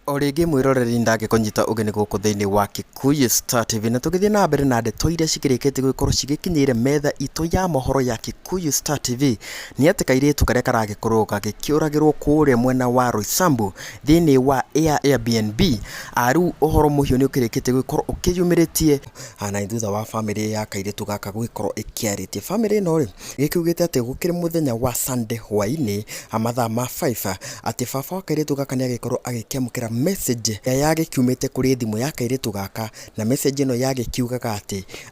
Origi mwiroreri ndangikonyita ugeni guku thiini wa Kikuyu Star TV na tugithie na mbere na ndeto iria cikirikite gukorwo cigikinyire metha itu ya mohoro ya Kikuyu Star TV ni ati kairitu karia karagikorwo gagikiuragirwo kuria mwena wa Roysambu thiini wa Airbnb aru uhoro muhio ni ukirikite gukorwo ukiyumiritie na thutha wa family ya kairitu gaka gukorwo ikiaritie family no ri gikiugite ati gukiri muthenya wa Sunday hwaini amathaa ma 5 ati baba wa kairitu gaka ni agikorwo agikiamukira message yagikiumite kuri thimu ya kairitu gaka na message ino yagikiugaga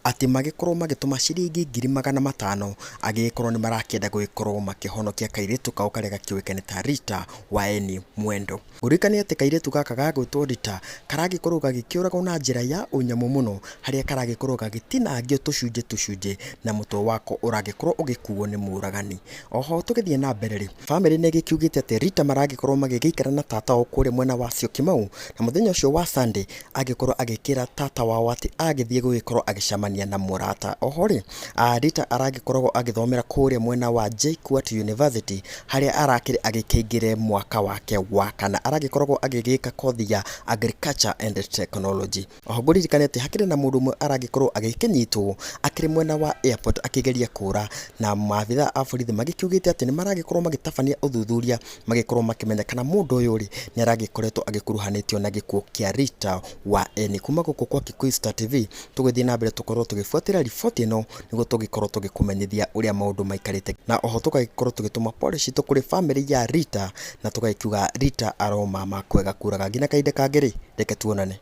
ati magikorwo magituma ciringi 500,000 agikorwo ni marakienda gugikorwo makihonokia kairitu kau karia gakiuikane ta Rita Waeni Mwendo. Gurikani ati kairitu gaka gagwitwo Rita karagikorwo gagikiuragwo na njira ya unyamu muno haria karagikorwo gagitinangio tucunje na mutwe wako uragikorwo ugikuo ni muragani. Oho tugithie na mbere ri family ni gikiugite ati Rita maragikorwo magigiikara na tata o kure mwena wa Kimau na muthenya ucio wa Sunday agikorwo agikira tata wao ati agithie gugikorwo agicamania na murata. Oho ri Rita aragikorwo agithomera kuria mwena wa JKUAT University haria arakiri agikingire mwaka wake wa kana aragikorwo agigika kothi ya Agriculture and Technology. Oho guririkane ati hakiri na mundu mwe aragikorwo agikinyitwo akiri mwena wa airport akigeria kura na maabitha a borithi magikiugite ati ni maragikorwo magitabania uthuthuria magikorwo makimenya kana mundu uyu ri ni aragikoretwo agikuruhanitio na gikuo kia Rita Waeni. Kuma guku kwa Kikuyu Star TV tugithie na mbere tukorwo tugifuatira riboti ino niguo tugikorwo tugikumenyithia uria maundu maikarite na oho tugagikorwo tugituma policy kuri family ya Rita na tugakiuga Rita aroma makwega kuraga ngina kainde kangiri reke tuonane.